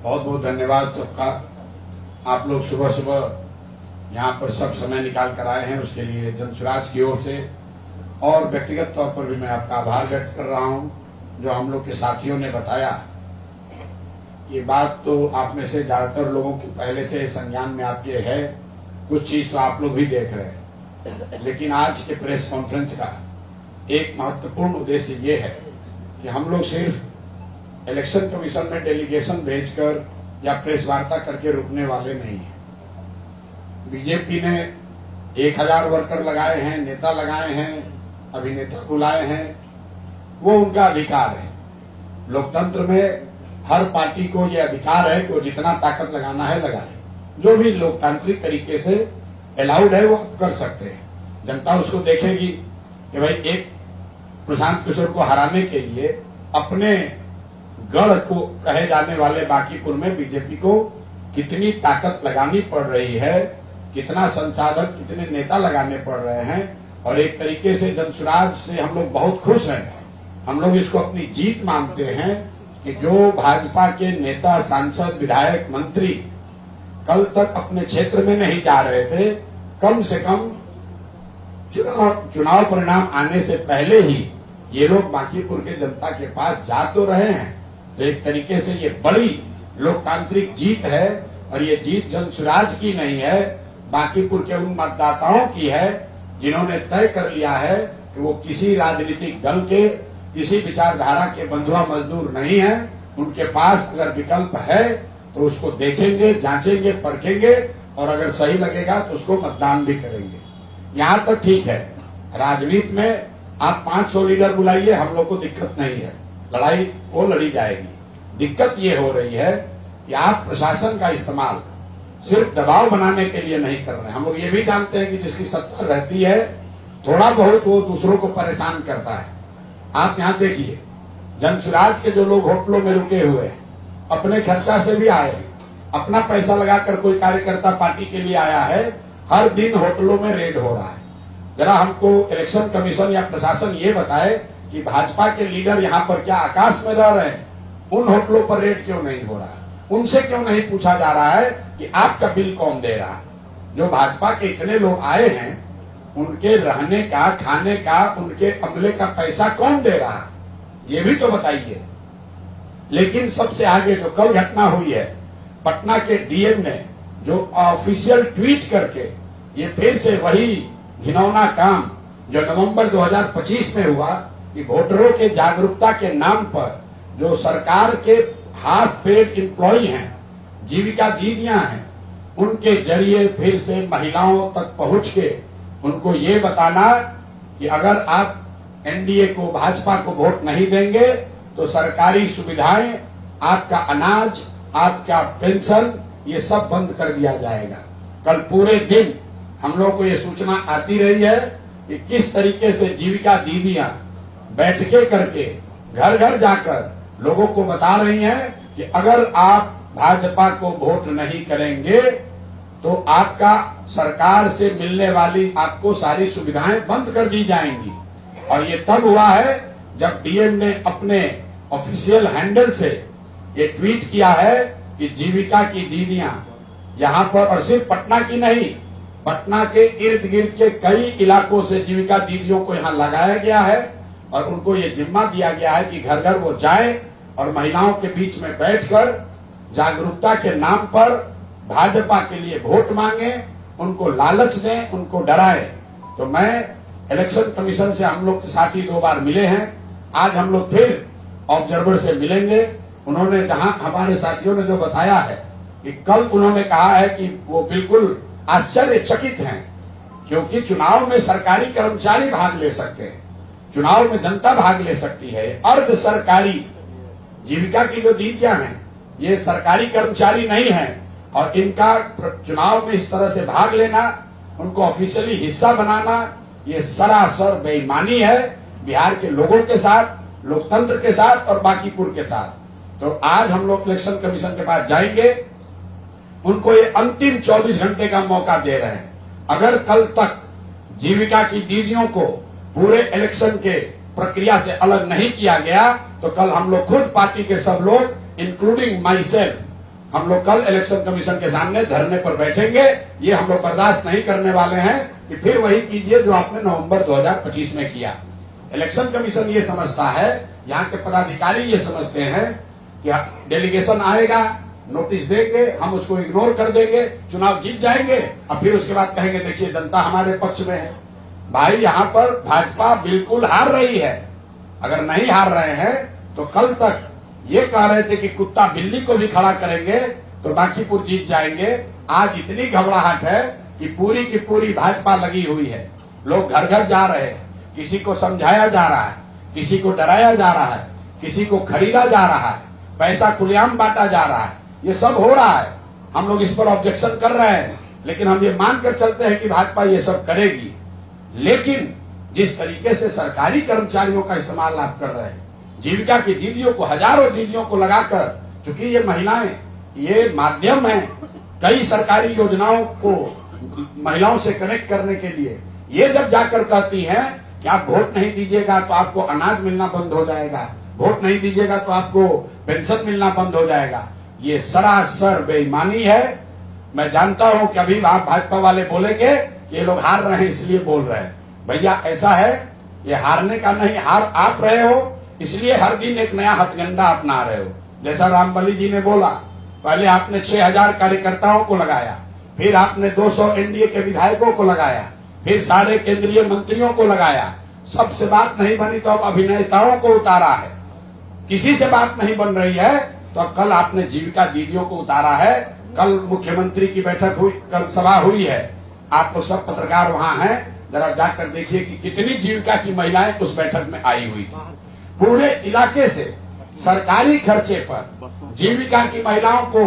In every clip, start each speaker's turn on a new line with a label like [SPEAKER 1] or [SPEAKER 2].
[SPEAKER 1] बहुत बहुत धन्यवाद सबका। आप लोग सुबह सुबह यहाँ पर सब समय निकाल कर आए हैं, उसके लिए जनसुराज की ओर से और व्यक्तिगत तौर पर भी मैं आपका आभार व्यक्त कर रहा हूँ। जो हम लोग के साथियों ने बताया, ये बात तो आप में से ज्यादातर लोगों को पहले से संज्ञान में आपके है, कुछ चीज तो आप लोग भी देख रहे हैं, लेकिन आज के प्रेस कॉन्फ्रेंस का एक महत्वपूर्ण उद्देश्य ये है कि हम लोग सिर्फ इलेक्शन कमीशन में डेलीगेशन भेजकर या प्रेस वार्ता करके रुकने वाले नहीं हैं। बीजेपी ने 1000 वर्कर लगाए हैं, नेता लगाए हैं, अभिनेता बुलाए हैं, वो उनका अधिकार है। लोकतंत्र में हर पार्टी को ये अधिकार है कि वो जितना ताकत लगाना है लगाए, जो भी लोकतांत्रिक तरीके से अलाउड है वो कर सकते हैं। जनता उसको देखेगी कि भाई एक प्रशांत किशोर को हराने के लिए अपने गढ़ को कहे जाने वाले बांकीपुर में बीजेपी को कितनी ताकत लगानी पड़ रही है, कितना संसाधन, कितने नेता लगाने पड़ रहे हैं। और एक तरीके से जनसुराज से हम लोग बहुत खुश हैं। हम लोग इसको अपनी जीत मानते हैं कि जो भाजपा के नेता, सांसद, विधायक, मंत्री कल तक अपने क्षेत्र में नहीं जा रहे थे, कम से कम चुनाव परिणाम आने से पहले ही ये लोग बांकीपुर के जनता के पास जा तो रहे हैं। तो एक तरीके से ये बड़ी लोकतांत्रिक जीत है और ये जीत जनसुराज की नहीं है, बांकीपुर के उन मतदाताओं की है जिन्होंने तय कर लिया है कि वो किसी राजनीतिक दल के, किसी विचारधारा के बंधुआ मजदूर नहीं है। उनके पास अगर विकल्प है तो उसको देखेंगे, जांचेंगे, परखेंगे और अगर सही लगेगा तो उसको मतदान भी करेंगे। यहाँ तक ठीक है, राजनीति में आप 500 लीडर बुलाइए, हम लोग को दिक्कत नहीं है, लड़ाई वो लड़ी जाएगी। दिक्कत ये हो रही है कि आप प्रशासन का इस्तेमाल सिर्फ दबाव बनाने के लिए नहीं कर रहे हैं। हम लोग ये भी जानते हैं कि जिसकी सत्ता रहती है थोड़ा बहुत वो दूसरों को परेशान करता है। आप यहाँ देखिए, जनसुराज के जो लोग होटलों में रुके हुए हैं, अपने खर्चा से भी आए हैं, अपना पैसा लगाकर कोई कार्यकर्ता पार्टी के लिए आया है, हर दिन होटलों में रेड हो रहा है। जरा हमको इलेक्शन कमीशन या प्रशासन ये बताए कि भाजपा के लीडर यहाँ पर क्या आकाश में रह रहे हैं? उन होटलों पर रेड क्यों नहीं हो रहा है? उनसे क्यों नहीं पूछा जा रहा है कि आपका बिल कौन दे रहा है? जो भाजपा के इतने लोग आए हैं, उनके रहने का, खाने का, उनके अमले का पैसा कौन दे रहा है? ये भी तो बताइए। लेकिन सबसे आगे जो कल घटना हुई है, पटना के डीएम ने जो ऑफिशियल ट्वीट करके ये फिर से वही घिनौना काम जो नवंबर 2025 में हुआ कि वोटरों के जागरूकता के नाम पर जो सरकार के हाफ पेड एम्प्लॉई हैं, जीविका दीदियां हैं, उनके जरिए फिर से महिलाओं तक पहुंच के उनको ये बताना कि अगर आप एनडीए को, भाजपा को वोट नहीं देंगे तो सरकारी सुविधाएं, आपका अनाज, आपका पेंशन, ये सब बंद कर दिया जाएगा। कल पूरे दिन हम लोग को ये सूचना आती रही है कि किस तरीके से जीविका दीदियां बैठके करके घर घर जाकर लोगों को बता रही हैं कि अगर आप भाजपा को वोट नहीं करेंगे तो आपका सरकार से मिलने वाली आपको सारी सुविधाएं बंद कर दी जाएंगी। और ये तब हुआ है जब डीएम ने अपने ऑफिशियल हैंडल से ये ट्वीट किया है कि जीविका की दीदियां यहाँ पर, और सिर्फ पटना की नहीं, पटना के इर्द गिर्द के कई इलाकों से जीविका दीदियों को यहाँ लगाया गया है और उनको ये जिम्मा दिया गया है कि घर घर वो जाएं और महिलाओं के बीच में बैठकर जागरूकता के नाम पर भाजपा के लिए वोट मांगे, उनको लालच दें, उनको डराएं। तो मैं इलेक्शन कमीशन से, हम लोग के साथी 2 बार मिले हैं, आज हम लोग फिर ऑब्जर्वर से मिलेंगे। उन्होंने जहां हमारे साथियों ने जो बताया है कि कल उन्होंने कहा है कि वो बिल्कुल आश्चर्यचकित हैं, क्योंकि चुनाव में सरकारी कर्मचारी भाग ले सकते हैं, चुनाव में जनता भाग ले सकती है। अर्ध सरकारी जीविका की जो दीदियां हैं ये सरकारी कर्मचारी नहीं है और इनका चुनाव में इस तरह से भाग लेना, उनको ऑफिशियली हिस्सा बनाना, ये सरासर बेईमानी है बिहार के लोगों के साथ, लोकतंत्र के साथ और बांकीपुर के साथ। तो आज हम लोग इलेक्शन कमीशन के पास जाएंगे, उनको ये अंतिम 24 घंटे का मौका दे रहे हैं। अगर कल तक जीविका की दीदियों को पूरे इलेक्शन के प्रक्रिया से अलग नहीं किया गया तो कल हम लोग खुद पार्टी के सब लोग इंक्लूडिंग माई सेल्फ हम लोग कल इलेक्शन कमीशन के सामने धरने पर बैठेंगे। ये हम लोग बर्दाश्त नहीं करने वाले हैं कि फिर वही कीजिए जो आपने नवंबर 2025 में किया। इलेक्शन कमीशन ये समझता है, यहाँ के पदाधिकारी ये समझते हैं कि डेलीगेशन आएगा, नोटिस देंगे, हम उसको इग्नोर कर देंगे, चुनाव जीत जाएंगे और फिर उसके बाद कहेंगे देखिए जनता हमारे पक्ष में है। भाई यहाँ पर भाजपा बिल्कुल हार रही है। अगर नहीं हार रहे हैं तो कल तक ये कह रहे थे कि कुत्ता बिल्ली को भी खड़ा करेंगे तो बांकीपुर जीत जाएंगे। आज इतनी घबराहट है कि पूरी की पूरी भाजपा लगी हुई है। लोग घर घर जा रहे हैं, किसी को समझाया जा रहा है, किसी को डराया जा रहा है, किसी को खरीदा जा रहा है, पैसा खुलेआम बांटा जा रहा है। ये सब हो रहा है। हम लोग इस पर ऑब्जेक्शन कर रहे हैं, लेकिन हम ये मानकर चलते हैं कि भाजपा ये सब करेगी। लेकिन जिस तरीके से सरकारी कर्मचारियों का इस्तेमाल आप कर रहे हैं, जीविका की दीदियों को, हजारों दीदियों को लगाकर, चूंकि ये महिलाएं ये माध्यम है कई सरकारी योजनाओं को महिलाओं से कनेक्ट करने के लिए, ये जब जाकर कहती हैं कि आप वोट नहीं दीजिएगा तो आपको अनाज मिलना बंद हो जाएगा, वोट नहीं दीजिएगा तो आपको पेंशन मिलना बंद हो जाएगा, ये सरासर बेईमानी है। मैं जानता हूं कि अभी आप भाजपा वाले बोलेंगे कि ये लोग हार रहे हैं इसलिए बोल रहे हैं। भैया ऐसा है, ये हारने का नहीं, हार आप रहे हो इसलिए हर दिन एक नया हथकंडा अपना रहे हो। जैसा रामबली जी ने बोला, पहले आपने 6000 कार्यकर्ताओं को लगाया, फिर आपने 200 एनडीए के विधायकों को लगाया, फिर सारे केंद्रीय मंत्रियों को लगाया, सबसे बात नहीं बनी तो अब अभिनेताओं को उतारा है। किसी से बात नहीं बन रही है तो अब कल आपने जीविका दीदियों को उतारा है। कल मुख्यमंत्री की बैठक हुई, कल सभा हुई है, आप लोग सब पत्रकार वहां हैं, जरा जाकर देखिए कि कितनी जीविका की महिलाएं उस बैठक में आई हुई थी। पूरे इलाके से सरकारी खर्चे पर जीविका की महिलाओं को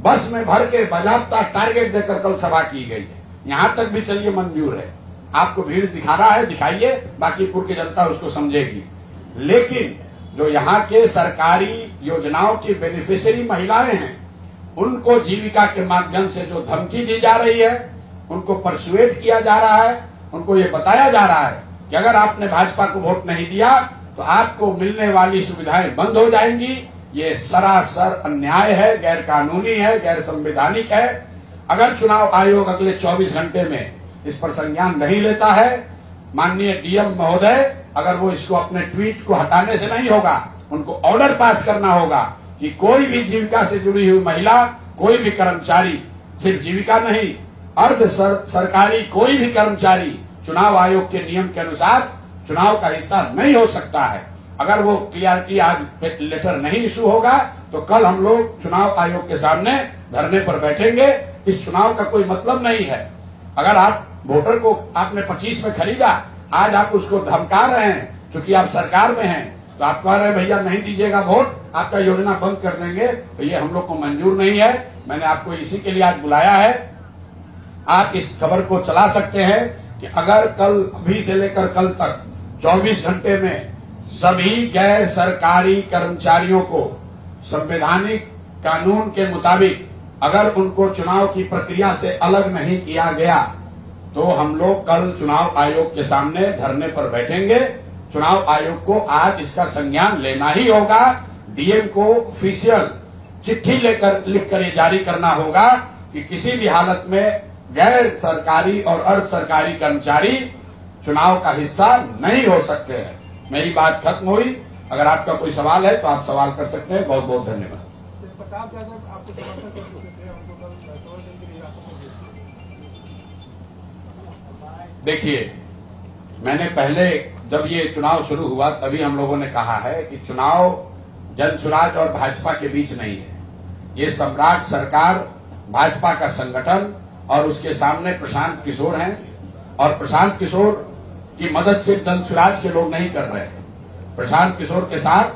[SPEAKER 1] बस में भर के बाजाबता टारगेट देकर कल सभा की गई है। यहाँ तक भी चलिए मंजूर है, आपको भीड़ दिखा रहा है, दिखाइए, बांकीपुर की जनता उसको समझेगी। लेकिन जो यहाँ के सरकारी योजनाओं की बेनिफिशियरी महिलाएं हैं, उनको जीविका के माध्यम से जो धमकी दी जा रही है, उनको परसुएट किया जा रहा है, उनको ये बताया जा रहा है कि अगर आपने भाजपा को वोट नहीं दिया तो आपको मिलने वाली सुविधाएं बंद हो जाएंगी। ये सरासर अन्याय है, गैर कानूनी है, गैर संवैधानिक है। अगर चुनाव आयोग अगले 24 घंटे में इस पर संज्ञान नहीं लेता है, माननीय डीएम महोदय, अगर वो इसको अपने ट्वीट को हटाने से नहीं होगा, उनको ऑर्डर पास करना होगा कि कोई भी जीविका से जुड़ी हुई महिला, कोई भी कर्मचारी, सिर्फ जीविका नहीं, अर्ध सरकारी कोई भी कर्मचारी चुनाव आयोग के नियम के अनुसार चुनाव का हिस्सा नहीं हो सकता है। अगर वो क्लियरिटी आज लेटर नहीं इशू होगा तो कल हम लोग चुनाव आयोग के सामने धरने पर बैठेंगे। इस चुनाव का कोई मतलब नहीं है। अगर आप वोटर को आपने 25 में खरीदा, आज आप उसको धमका रहे हैं क्योंकि आप सरकार में हैं, तो आप कह रहे हैं भैया नहीं दीजिएगा वोट, आपका योजना बंद कर देंगे, तो ये हम लोग को मंजूर नहीं है। मैंने आपको इसी के लिए आज बुलाया है। आप इस खबर को चला सकते हैं कि अगर कल अभी से लेकर कल तक 24 घंटे में सभी गैर सरकारी कर्मचारियों को संवैधानिक कानून के मुताबिक अगर उनको चुनाव की प्रक्रिया से अलग नहीं किया गया तो हम लोग कल चुनाव आयोग के सामने धरने पर बैठेंगे। चुनाव आयोग को आज इसका संज्ञान लेना ही होगा। डीएम को ऑफिशियल चिट्ठी लिखकर ये जारी करना होगा कि किसी भी हालत में गैर सरकारी और अर्ध सरकारी कर्मचारी चुनाव का हिस्सा नहीं हो सकते हैं। मेरी बात खत्म हुई। अगर आपका कोई सवाल है तो आप सवाल कर सकते हैं। बहुत बहुत धन्यवाद। देखिए, मैंने पहले जब ये चुनाव शुरू हुआ तभी हम लोगों ने कहा है कि चुनाव जनसुराज और भाजपा के बीच नहीं है। ये सम्राट सरकार भाजपा का संगठन और उसके सामने प्रशांत किशोर हैं, और प्रशांत किशोर की मदद सिर्फ जनसुराज के लोग नहीं कर रहे हैं। प्रशांत किशोर के साथ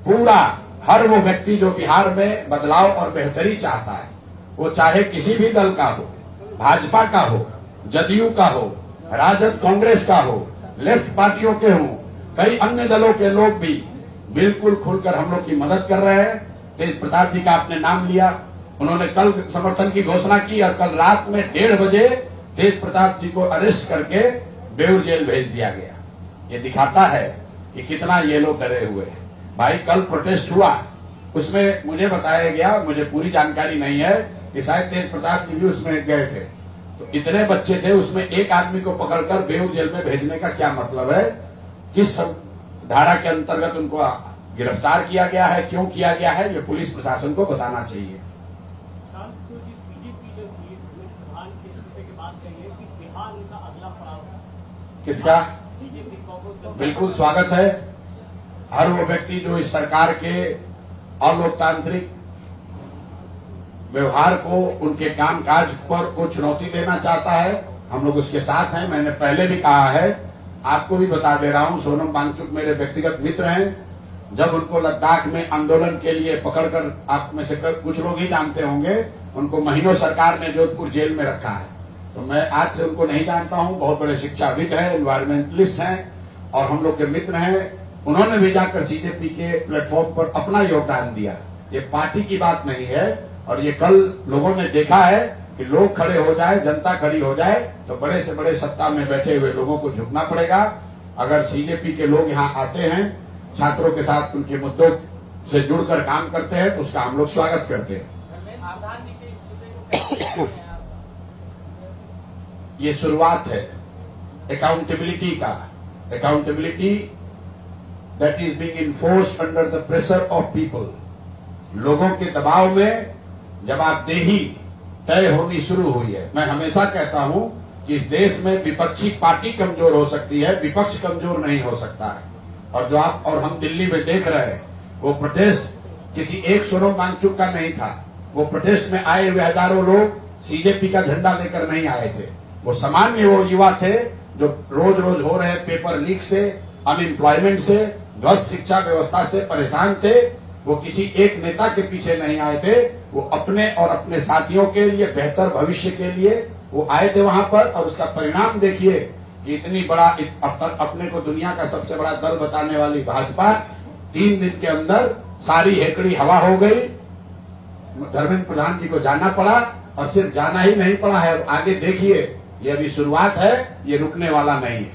[SPEAKER 1] पूरा हर वो व्यक्ति जो बिहार में बदलाव और बेहतरी चाहता है, वो चाहे किसी भी दल का हो, भाजपा का हो, जदयू का हो, राजद कांग्रेस का हो, लेफ्ट पार्टियों के हों, कई अन्य दलों के लोग भी बिल्कुल खुलकर हम लोग की मदद कर रहे हैं। तेज प्रताप जी का आपने नाम लिया, उन्होंने कल समर्थन की घोषणा की और कल रात में 1:30 बजे तेज प्रताप जी को अरेस्ट करके बेऊर जेल भेज दिया गया। ये दिखाता है कि कितना ये लोग डरे हुए हैं। भाई कल प्रोटेस्ट हुआ, उसमें मुझे बताया गया, मुझे पूरी जानकारी नहीं है कि शायद तेज प्रताप जी भी उसमें गए थे। तो इतने बच्चे थे, उसमें एक आदमी को पकड़कर बेऊर जेल में भेजने का क्या मतलब है? किस धारा के अंतर्गत उनको गिरफ्तार किया गया है, क्यों किया गया है, ये पुलिस प्रशासन को बताना चाहिए। किसका? बिल्कुल स्वागत है। हर वो व्यक्ति जो इस सरकार के अलोकतांत्रिक व्यवहार को, उनके कामकाज पर को चुनौती देना चाहता है, हम लोग उसके साथ हैं। मैंने पहले भी कहा है, आपको भी बता दे रहा हूं, सोनम वांगचुक मेरे व्यक्तिगत मित्र हैं। जब उनको लद्दाख में आंदोलन के लिए पकड़कर, आप में से कुछ लोग ही जानते होंगे, उनको महीनों सरकार ने जोधपुर जेल में रखा है। तो मैं आज से उनको नहीं जानता हूं, बहुत बड़े शिक्षाविद हैं, एनवायरमेंटलिस्ट हैं और हम लोग के मित्र हैं। उन्होंने भी जाकर सीजेपी के प्लेटफॉर्म पर अपना योगदान दिया। ये पार्टी की बात नहीं है। और ये कल लोगों ने देखा है कि लोग खड़े हो जाए, जनता खड़ी हो जाए, तो बड़े से बड़े सत्ता में बैठे हुए लोगों को झुकना पड़ेगा। अगर सीजेपी के लोग यहाँ आते हैं, छात्रों के साथ उनके मुद्दों से जुड़कर काम करते हैं, तो उसका हम लोग स्वागत करते हैं। ये शुरुआत है अकाउंटेबिलिटी का। Accountability that is being enforced under the pressure of people. लोगों के दबाव में जवाबदेही तय होनी शुरू हुई है। मैं हमेशा कहता हूं कि इस देश में विपक्षी पार्टी कमजोर हो सकती है, विपक्ष कमजोर नहीं हो सकता है। और जो आप और हम दिल्ली में देख रहे हैं, वो प्रोटेस्ट किसी एक सोनम वांगचुक का नहीं था। वो प्रोटेस्ट में आए हुए हजारों लोग सीजेपी का झंडा लेकर नहीं आए थे। वो सामान्य वो युवा थे जो रोज रोज हो रहे पेपर लीक से, अनएम्प्लॉयमेंट से, ध्वस्त शिक्षा व्यवस्था से परेशान थे। वो किसी एक नेता के पीछे नहीं आए थे, वो अपने और अपने साथियों के लिए, बेहतर भविष्य के लिए वो आए थे वहां पर। और उसका परिणाम देखिए कि इतनी बड़ा अपने को दुनिया का सबसे बड़ा दल बताने वाली भाजपा 3 दिन के अंदर सारी हेकड़ी हवा हो गई। धर्मेंद्र प्रधान जी को जाना पड़ा, और सिर्फ जाना ही नहीं पड़ा है, आगे देखिए, ये अभी शुरुआत है, ये रुकने वाला नहीं है।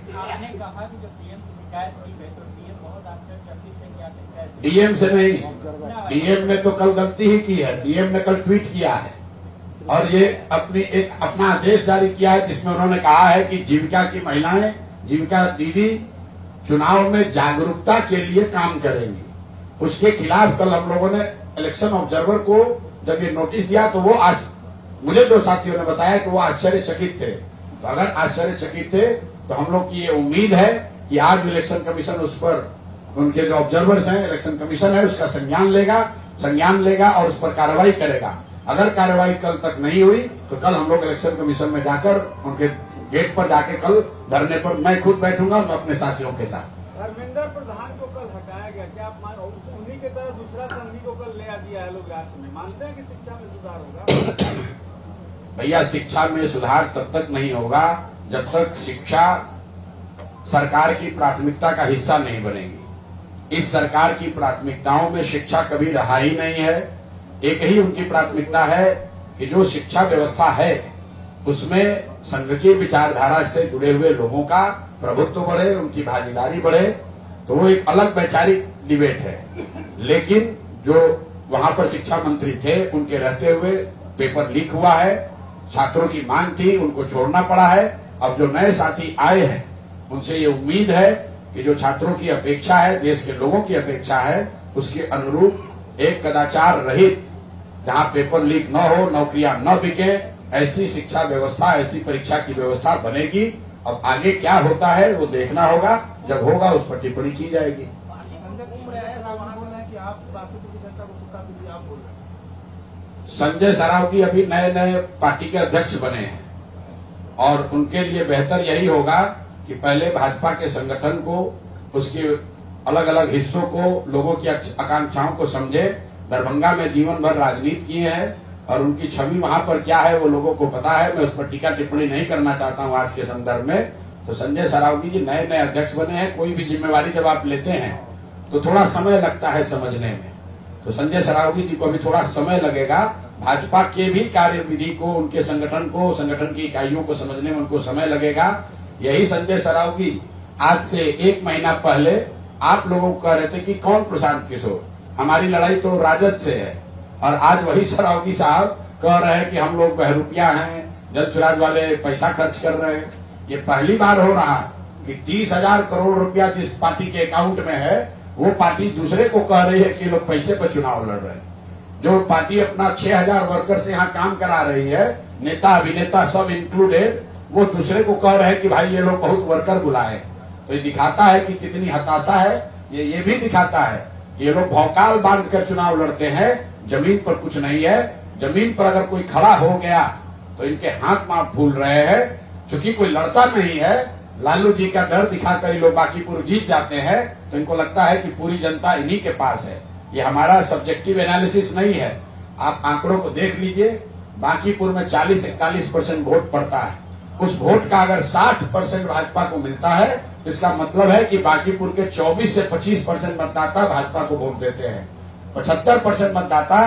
[SPEAKER 1] डीएम से नहीं, डीएम ने तो कल गलती ही की है। डीएम ने कल ट्वीट किया है और ये अपना आदेश जारी किया है, जिसमें उन्होंने कहा है कि जीविका की महिलाएं, जीविका दीदी चुनाव में जागरूकता के लिए काम करेंगी। उसके खिलाफ कल हम लोगों ने इलेक्शन ऑब्जर्वर को जब ये नोटिस दिया, तो वो मुझे दो साथियों ने बताया कि वो आश्चर्यचकित थे। तो अगर आश्चर्यचकित थे, तो हम लोग की ये उम्मीद है कि आज इलेक्शन कमीशन उस पर, उनके जो ऑब्जर्वर्स हैं, इलेक्शन कमीशन है, उसका संज्ञान लेगा और उस पर कार्रवाई करेगा। अगर कार्रवाई कल तक नहीं हुई, तो कल हम लोग इलेक्शन कमीशन में जाकर उनके गेट पर जाके कल धरने पर मैं खुद बैठूंगा, मैं अपने साथियों के साथ।
[SPEAKER 2] धर्मेंद्र प्रधान को कल हटाया गया, क्या आप उन्हीं की तरह दूसरा संघी को कल ले दिया है लोग राष्ट्र में? मानते हैं कि शिक्षा में सुधार होगा?
[SPEAKER 1] भैया, शिक्षा में सुधार तब तक नहीं होगा जब तक शिक्षा सरकार की प्राथमिकता का हिस्सा नहीं बनेगी। इस सरकार की प्राथमिकताओं में शिक्षा कभी रहा ही नहीं है। एक ही उनकी प्राथमिकता है कि जो शिक्षा व्यवस्था है उसमें संघ की विचारधारा से जुड़े हुए लोगों का प्रभुत्व बढ़े, उनकी भागीदारी बढ़े। तो वो एक अलग वैचारिक डिबेट है। लेकिन जो वहां पर शिक्षा मंत्री थे, उनके रहते हुए पेपर लीक हुआ है, छात्रों की मांग थी, उनको छोड़ना पड़ा है। अब जो नए साथी आए हैं, उनसे ये उम्मीद है कि जो छात्रों की अपेक्षा है, देश के लोगों की अपेक्षा है, उसके अनुरूप एक कदाचार रहित, जहां पेपर लीक न हो, नौकरियां न बिके, ऐसी शिक्षा व्यवस्था, ऐसी परीक्षा की व्यवस्था बनेगी। अब आगे क्या होता है वो देखना होगा, जब होगा उस पर टिप्पणी की जाएगी। संजय सरावगी अभी नए नए पार्टी के अध्यक्ष बने हैं और उनके लिए बेहतर यही होगा कि पहले भाजपा के संगठन को, उसके अलग अलग हिस्सों को, लोगों की आकांक्षाओं को समझे। दरभंगा में जीवन भर राजनीति किए हैं और उनकी छवि वहां पर क्या है वो लोगों को पता है। मैं उस पर टीका टिप्पणी नहीं करना चाहता हूं आज के संदर्भ में। तो संजय सरावगी जी नए नए अध्यक्ष बने हैं। कोई भी जिम्मेवारी जब आप लेते हैं तो थोड़ा समय लगता है समझने में। तो संजय सरावगी जी को अभी थोड़ा समय लगेगा। भाजपा के भी कार्यविधि को, उनके संगठन को, संगठन की इकाइयों को समझने में उनको समय लगेगा। यही संजय सरावगी आज से 1 महीना पहले आप लोगों को कह रहे थे कि कौन प्रशांत किशोर, हमारी लड़ाई तो राजद से है। और आज वही सरावगी साहब कह रहे हैं कि हम लोग बहरूपिया हैं, जन सुराज वाले पैसा खर्च कर रहे हैं। ये पहली बार हो रहा कि 30,000 करोड़ रुपया जिस पार्टी के अकाउंट में है वो पार्टी दूसरे को कह रही है कि लोग पैसे पर चुनाव लड़ रहे हैं। जो पार्टी अपना 6,000 वर्कर से यहाँ काम करा रही है, नेता अभिनेता सब इंक्लूडेड, वो दूसरे को कह रहे हैं कि भाई ये लोग बहुत वर्कर बुलाए। तो ये दिखाता है कि कितनी हताशा है। ये भी दिखाता है ये लोग भौकाल बांध कर चुनाव लड़ते हैं, जमीन पर कुछ नहीं है। जमीन पर अगर कोई खड़ा हो गया तो इनके हाथ माफ फूल रहे हैं। चूंकि कोई लड़ता नहीं है, लालू जी का डर दिखाकर ये लोग बांकीपुर जीत जाते हैं, तो इनको लगता है कि पूरी जनता इन्हीं के पास है। ये हमारा सब्जेक्टिव एनालिसिस नहीं है। आप आंकड़ों को देख लीजिए, बांकीपुर में 40-41% वोट पड़ता है। उस वोट का अगर 60% भाजपा को मिलता है, इसका मतलब है कि बांकीपुर के 24 से 25% मतदाता भाजपा को वोट देते हैं। 75% मतदाता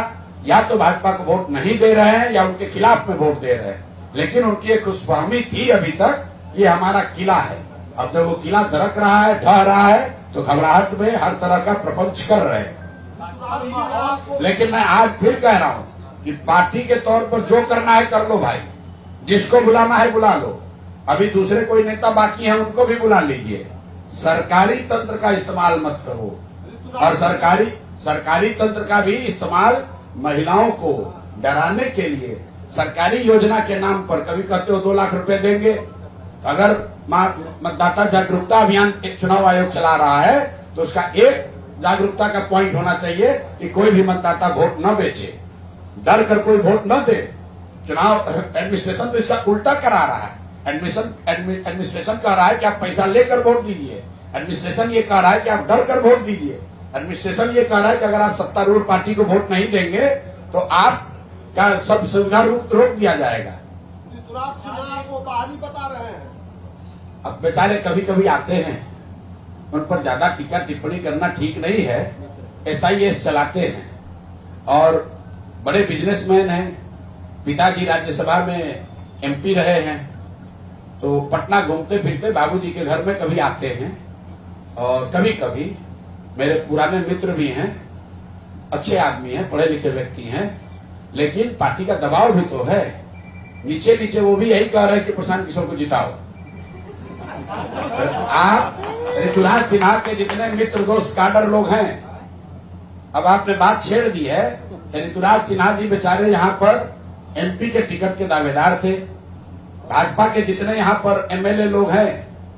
[SPEAKER 1] या तो भाजपा को वोट नहीं दे रहे हैं या उनके खिलाफ में वोट दे रहे हैं। लेकिन उनकी एक खुशफहमी थी अभी तक, ये हमारा किला है। अब जब वो किला दरक रहा है, ढह रहा है, तो घबराहट में हर तरह का प्रपंच कर रहे हैं। लेकिन मैं आज फिर कह रहा हूं कि पार्टी के तौर पर जो करना है कर लो भाई, जिसको बुलाना है बुला लो। अभी दूसरे कोई नेता बाकी हैं, उनको भी बुला लीजिए। सरकारी तंत्र का इस्तेमाल मत करो। और सरकारी तंत्र का भी इस्तेमाल महिलाओं को डराने के लिए, सरकारी योजना के नाम पर कभी कहते हो 2 लाख रुपए देंगे। अगर मतदाता जागरूकता अभियान एक चुनाव आयोग चला रहा है तो उसका एक जागरूकता का पॉइंट होना चाहिए कि कोई भी मतदाता वोट न बेचे, डर कर कोई वोट न दे। चुनाव एडमिनिस्ट्रेशन तो इसका उल्टा करा रहा है। एडमिनिस्ट्रेशन कह रहा है कि आप पैसा लेकर वोट दीजिए। एडमिनिस्ट्रेशन ये कह रहा है कि आप डर कर वोट दीजिए। एडमिनिस्ट्रेशन ये कह रहा है कि अगर आप सत्तारूढ़ पार्टी को वोट नहीं देंगे तो आपका सब सुविधा रोक दिया जाएगा।
[SPEAKER 2] को बहाली बता रहे हैं।
[SPEAKER 1] अब बेचारे कभी कभी आते हैं, उन पर ज्यादा टीका टिप्पणी करना ठीक नहीं है। SIS चलाते हैं और बड़े बिजनेसमैन हैं। पिताजी राज्यसभा में MP रहे हैं, तो पटना घूमते फिरते बाबूजी के घर में कभी आते हैं। और कभी कभी मेरे पुराने मित्र भी हैं, अच्छे आदमी हैं, पढ़े लिखे व्यक्ति हैं, लेकिन पार्टी का दबाव भी तो है। नीचे नीचे वो भी यही कह रहे हैं कि प्रशांत किशोर को जिताओ। आप ऋतुराज सिन्हा के जितने मित्र दोस्त काडर लोग हैं, अब आपने बात छेड़ दी है। ऋतुराज सिन्हा जी बेचारे यहाँ पर MP के टिकट के दावेदार थे। भाजपा के जितने यहाँ पर MLA लोग हैं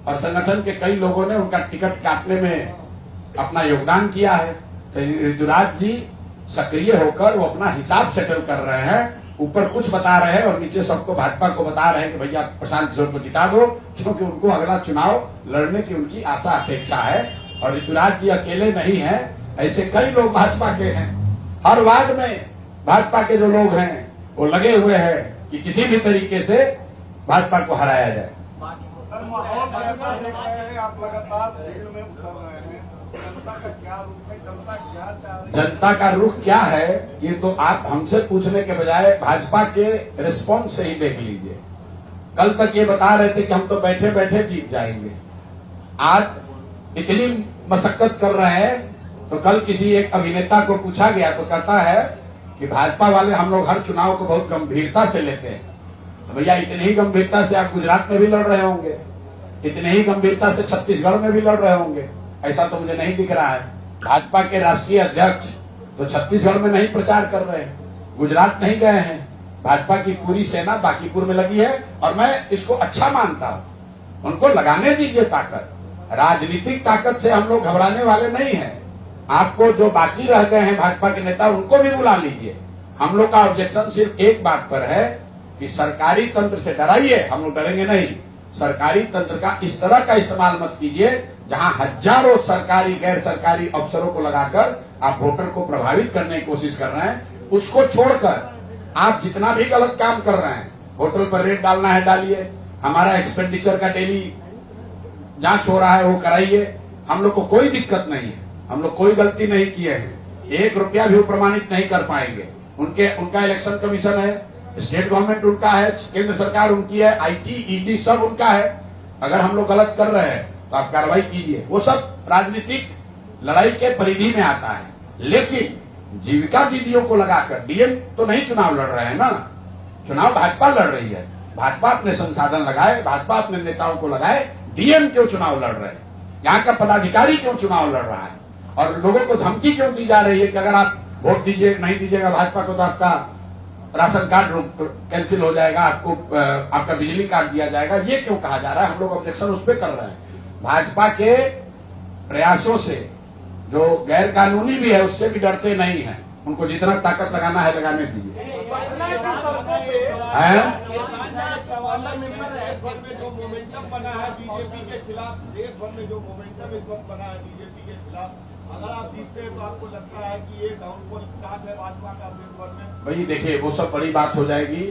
[SPEAKER 1] और संगठन के कई लोगों ने उनका टिकट काटने में अपना योगदान किया है। तो ऋतुराज जी सक्रिय होकर वो अपना हिसाब सेटल कर रहे हैं। ऊपर कुछ बता रहे हैं और नीचे सबको भाजपा को बता रहे हैं कि भैया प्रशांत किशोर को जिता दो, क्योंकि उनको अगला चुनाव लड़ने की उनकी आशा अपेक्षा है। और ऋतुराज जी अकेले नहीं हैं, ऐसे कई लोग भाजपा के हैं। हर वार्ड में भाजपा के जो लोग हैं वो लगे हुए हैं कि किसी भी तरीके से भाजपा को हराया जाए।
[SPEAKER 2] सर, माहौल देख रहे हैं, आप लगातार भीड़ में उतर रहे हैं। जनता का क्या रुख है, जनता क्या चाह रही है?
[SPEAKER 1] जनता का रुख क्या है ये तो आप हमसे पूछने के बजाय भाजपा के रिस्पॉन्स से ही देख लीजिए। कल तक ये बता रहे थे कि हम तो बैठे बैठे जीत जाएंगे, आज इतनी मशक्कत कर रहे हैं। तो कल किसी एक अभिनेता को पूछा गया तो कहता है कि भाजपा वाले हम लोग हर चुनाव को बहुत गंभीरता से लेते हैं। तो भैया इतनी ही गंभीरता से आप गुजरात में भी लड़ रहे होंगे, इतनी ही गंभीरता से छत्तीसगढ़ में भी लड़ रहे होंगे, ऐसा तो मुझे नहीं दिख रहा है। भाजपा के राष्ट्रीय अध्यक्ष तो छत्तीसगढ़ में नहीं प्रचार कर रहे हैं, गुजरात नहीं गए हैं। भाजपा की पूरी सेना बांकीपुर में लगी है और मैं इसको अच्छा मानता हूं। उनको लगाने दीजिए ताकत। राजनीतिक ताकत से हम लोग घबराने वाले नहीं हैं। आपको जो बाकी रह गए हैं भाजपा के नेता, उनको भी बुला लीजिए। हम लोग का ऑब्जेक्शन सिर्फ एक बात पर है कि सरकारी तंत्र से डराइए, हम लोग डरेंगे नहीं। सरकारी तंत्र का इस तरह का इस्तेमाल मत कीजिए जहां हजारों सरकारी गैर सरकारी अफसरों को लगाकर आप वोटर को प्रभावित करने की कोशिश कर रहे हैं। उसको छोड़कर आप जितना भी गलत काम कर रहे हैं, होटल पर रेट डालना है डालिए, हमारा एक्सपेंडिचर का डेली जांच हो रहा है वो कराइए। हम लोग को कोई दिक्कत नहीं है, हम लोग कोई गलती नहीं किए हैं। 1 रुपया भी वो प्रमाणित नहीं कर पाएंगे। उनका इलेक्शन कमीशन है, स्टेट गवर्नमेंट उनका है, केंद्र सरकार उनकी है, IT ED सब उनका है। अगर हम लोग गलत कर रहे हैं तो आप कार्रवाई कीजिए। वो सब राजनीतिक लड़ाई के परिधि में आता है। लेकिन जीविका दीदियों को लगाकर डीएम तो नहीं चुनाव लड़ रहे हैं ना, चुनाव भाजपा लड़ रही है। भाजपा अपने संसाधन लगाए, भाजपा अपने नेताओं को लगाए, डीएम क्यों चुनाव लड़ रहे हैं? यहाँ का पदाधिकारी क्यों चुनाव लड़ रहा है? और लोगों को धमकी क्यों दी जा रही है कि अगर आप वोट दीजिए, नहीं दीजिएगा भाजपा को तो आपका राशन कार्ड कैंसिल हो जाएगा, आपको आपका बिजली कार्ड दिया जाएगा। ये क्यों कहा जा रहा है? हम लोग ऑब्जेक्शन उस पर कर रहे हैं। भाजपा के प्रयासों से जो गैर कानूनी भी है उससे भी डरते नहीं है। उनको जितना ताकत लगाना है लगाने दीजिए।
[SPEAKER 2] जो मोमेंटम बना है बीजेपी के खिलाफ, देश भर में जो मोमेंटम इस वक्त बना है बीजेपी के खिलाफ, अगर आप जीतते हैं तो आपको लगता है कि ये डाउनफॉल स्टार्ट है भाजपा का देश भर में?
[SPEAKER 1] भाई देखिए, वो सब बड़ी बात हो जाएगी।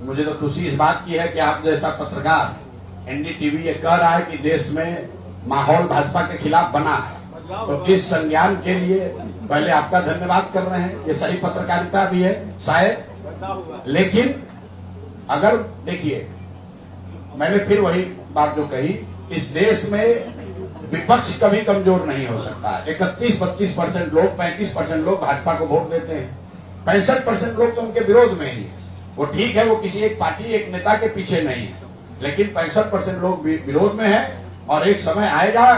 [SPEAKER 1] मुझे तो खुशी इस बात की है कि आप जैसा पत्रकार एनडीटीवी ये कह रहा है कि देश में माहौल भाजपा के खिलाफ बना है, तो इस संज्ञान के लिए पहले आपका धन्यवाद कर रहे हैं। ये सही पत्रकारिता भी है शायद, लेकिन अगर देखिए, मैंने फिर वही बात जो कही, इस देश में विपक्ष कभी कमजोर नहीं हो सकता। 31-32% लोग, 35% लोग भाजपा को वोट देते हैं, 65% लोग तो उनके विरोध में ही है। वो ठीक है, वो किसी एक पार्टी, एक नेता के पीछे नहीं है, लेकिन 65% लोग विरोध में है। और एक समय आएगा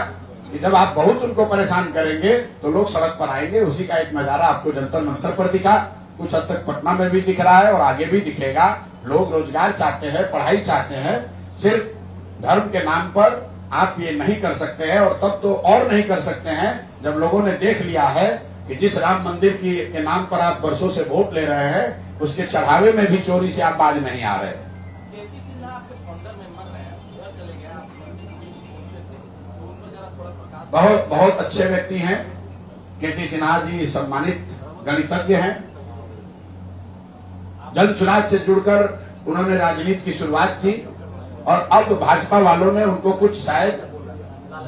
[SPEAKER 1] कि जब आप बहुत उनको परेशान करेंगे तो लोग सड़क पर आएंगे। उसी का एक नजारा आपको जंतर मंतर पर दिखा, कुछ हद तक पटना में भी दिख रहा है और आगे भी दिखेगा। लोग रोजगार चाहते हैं, पढ़ाई चाहते हैं। सिर्फ धर्म के नाम पर आप ये नहीं कर सकते हैं, और तब तो और नहीं कर सकते हैं जब लोगों ने देख लिया है कि जिस राम मंदिर के नाम पर आप वर्षों से वोट ले रहे हैं, उसके चढ़ावे में भी चोरी से आप बाज नहीं आ रहे। बहुत बहुत अच्छे व्यक्ति हैं केसी सिन्हा जी, सम्मानित गणितज्ञ हैं। जन सुराज से जुड़कर उन्होंने राजनीति की शुरुआत की और अब भाजपा वालों ने उनको कुछ शायद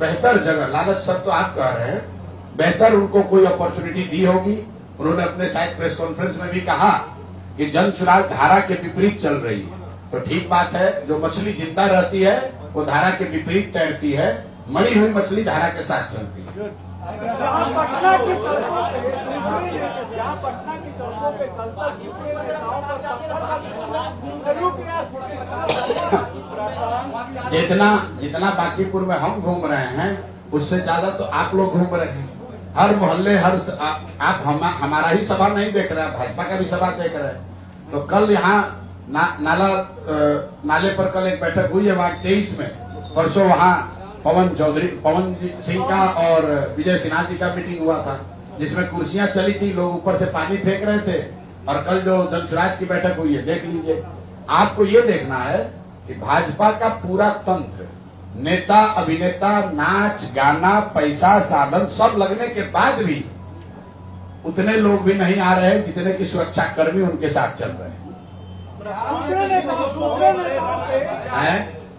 [SPEAKER 1] बेहतर जगह, लालच शब्द तो आप कह रहे हैं, बेहतर उनको कोई अपॉर्चुनिटी दी होगी। उन्होंने अपने शायद प्रेस कॉन्फ्रेंस में भी कहा कि जन सुराज धारा के विपरीत चल रही है। तो ठीक बात है, जो मछली जिंदा रहती है वो धारा के विपरीत तैरती है, मरी हुई मछली धारा के साथ चलती है।
[SPEAKER 2] जहाँ पटना की सड़कों पे कल तक झुके नेताओं पर
[SPEAKER 1] जितना बांकीपुर में हम घूम रहे हैं उससे ज्यादा तो आप लोग घूम रहे हैं। हर मोहल्ले, आप हमारा ही सभा नहीं देख रहे हैं, भाजपा का भी सभा देख रहे हैं। तो कल यहाँ नाले पर कल एक बैठक हुई है वार्ड 23 में। परसों वहाँ पवन सिंह का और विजय सिन्हा जी का मीटिंग हुआ था, जिसमें कुर्सियां चली थी, लोग ऊपर से पानी फेंक रहे थे। और कल जो जनसुराज की बैठक हुई है, देख लीजिए। आपको ये देखना है कि भाजपा का पूरा तंत्र, नेता, अभिनेता, नाच गाना, पैसा, साधन सब लगने के बाद भी उतने लोग भी नहीं आ रहे हैं जितने की सुरक्षा कर्मी उनके साथ चल रहे हैं।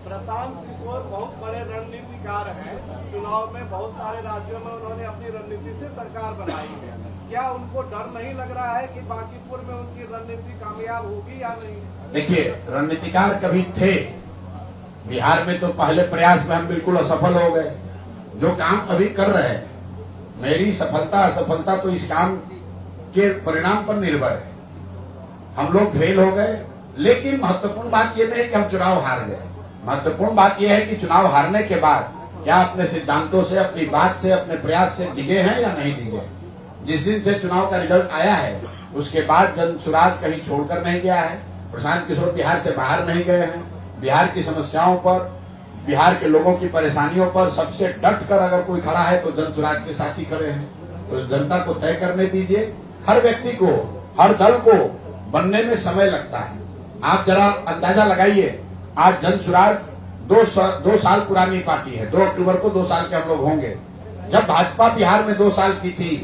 [SPEAKER 2] प्रशांत किशोर बहुत बड़े रणनीतिकार हैं। चुनाव में बहुत सारे राज्यों में उन्होंने अपनी रणनीति से सरकार बनाई है। क्या उनको डर नहीं लग रहा है कि बांकीपुर में उनकी रणनीति कामयाब होगी या नहीं?
[SPEAKER 1] देखिए, रणनीतिकार कभी थे बिहार में, तो पहले प्रयास में हम बिल्कुल असफल हो गए। जो काम अभी कर रहे हैं, मेरी सफलता असफलता तो इस काम के परिणाम पर निर्भर है। हम लोग फेल हो गए, लेकिन महत्वपूर्ण बात यह नहीं कि हम चुनाव हार गए। महत्वपूर्ण बात यह है कि चुनाव हारने के बाद क्या अपने सिद्धांतों से, अपनी बात से, अपने प्रयास से डिगे हैं या नहीं डिगे। जिस दिन से चुनाव का रिजल्ट आया है उसके बाद जन सुराज कहीं छोड़कर नहीं गया है। प्रशांत किशोर बिहार से बाहर नहीं गए हैं। बिहार की समस्याओं पर, बिहार के लोगों की परेशानियों पर सबसे डट कर अगर कोई खड़ा है तो जन सुराज के साथ ही खड़े हैं। तो जनता को तय करने दीजिए। हर व्यक्ति को, हर दल को बनने में समय लगता है। आप जरा अंदाजा लगाइए, आज जन सुराज 2 साल पुरानी पार्टी है। 2 अक्टूबर को 2 साल के हम लोग होंगे। जब भाजपा बिहार में 2 साल की थी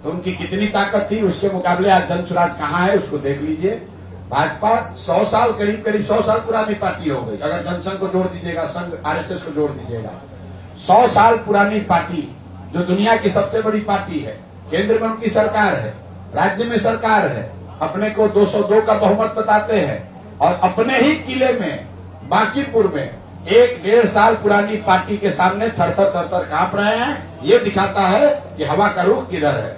[SPEAKER 1] तो उनकी कितनी ताकत थी, उसके मुकाबले आज जन सुराज कहाँ है उसको देख लीजिए। भाजपा 100 साल, करीब 100 साल पुरानी पार्टी हो गई। अगर जनसंघ को जोड़ दीजिएगा, संघ आरएसएस को जोड़ दीजिएगा, 100 साल पुरानी पार्टी जो दुनिया की सबसे बड़ी पार्टी है। केंद्र में उनकी सरकार है, राज्य में सरकार है, अपने को 202 का बहुमत बताते हैं और अपने ही किले में बांकीपुर में 1-1.5 साल पुरानी पार्टी के सामने थर थर कांप रहे हैं। ये दिखाता है कि हवा का रुख किधर है।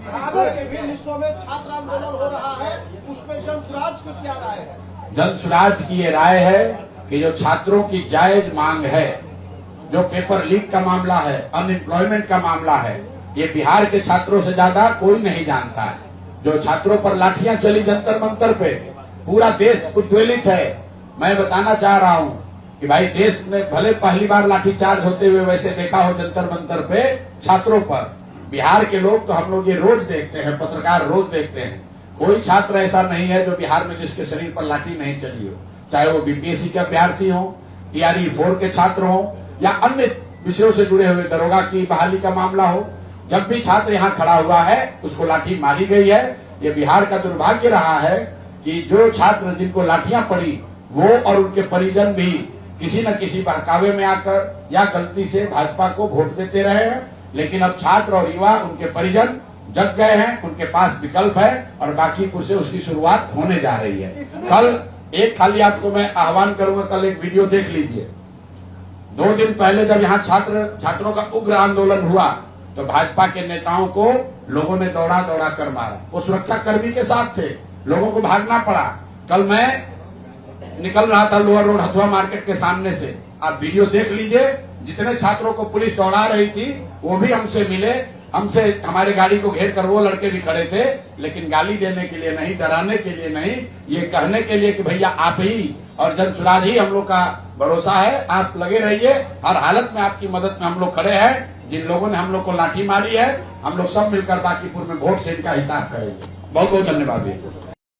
[SPEAKER 2] बिहार में विभिन्न हिस्सों में छात्र आंदोलन हो रहा है, उसमें जन स्वराज की क्या राय है?
[SPEAKER 1] जन स्वराज की ये राय है कि जो छात्रों की जायज मांग है, जो पेपर लीक का मामला है, अनएम्प्लॉयमेंट का मामला है, ये बिहार के छात्रों से ज्यादा कोई नहीं जानता है। जो छात्रों पर लाठियां चली जंतर मंतर पे, पूरा देश उद्वेलित है। मैं बताना चाह रहा हूं कि भाई देश में भले पहली बार लाठीचार्ज होते हुए वैसे देखा हो जंतर मंतर पे छात्रों पर, बिहार के लोग तो हम लोग ये रोज देखते हैं, पत्रकार रोज देखते हैं। कोई छात्र ऐसा नहीं है जो बिहार में जिसके शरीर पर लाठी नहीं चली हो, चाहे वो बीपीएससी के अभ्यर्थी हो, टीआरई 4 के छात्र हो या अन्य विषयों से जुड़े हुए दरोगा की बहाली का मामला हो। जब भी छात्र यहाँ खड़ा हुआ है उसको लाठी मारी गई है। ये बिहार का दुर्भाग्य रहा है कि जो छात्र जिनको लाठियां पड़ी वो और उनके परिजन भी किसी न किसी बहकावे में आकर या गलती से भाजपा को वोट देते रहे हैं। लेकिन अब छात्र और युवा, उनके परिजन जग गए हैं, उनके पास विकल्प है और बाकीपुर से उसकी शुरुआत होने जा रही है। कल एक खाली आपको मैं आह्वान करूंगा, कल एक वीडियो देख लीजिए। 2 दिन पहले जब यहाँ छात्रों का उग्र आंदोलन हुआ तो भाजपा के नेताओं को लोगों ने दौड़ा दौड़ा कर मारा। वो सुरक्षा कर्मी के साथ थे, लोगों को भागना पड़ा। कल मैं निकल रहा था लोअर रोड हथुआ मार्केट के सामने से, आप वीडियो देख लीजिए। जितने छात्रों को पुलिस दौड़ा रही थी वो भी हमसे मिले, हमसे हमारे गाड़ी को घेर कर वो लड़के भी खड़े थे, लेकिन गाली देने के लिए नहीं, डराने के लिए नहीं, ये कहने के लिए कि भैया आप ही और जन स्वराज ही हम लोग का भरोसा है, आप लगे रहिए, हर हालत में आपकी मदद में हम लोग खड़े हैं। जिन लोगों ने हम लोग को लाठी मारी है, हम लोग सब मिलकर बाकीपुर में वोट से इनका हिसाब करेंगे। बहुत बहुत धन्यवाद।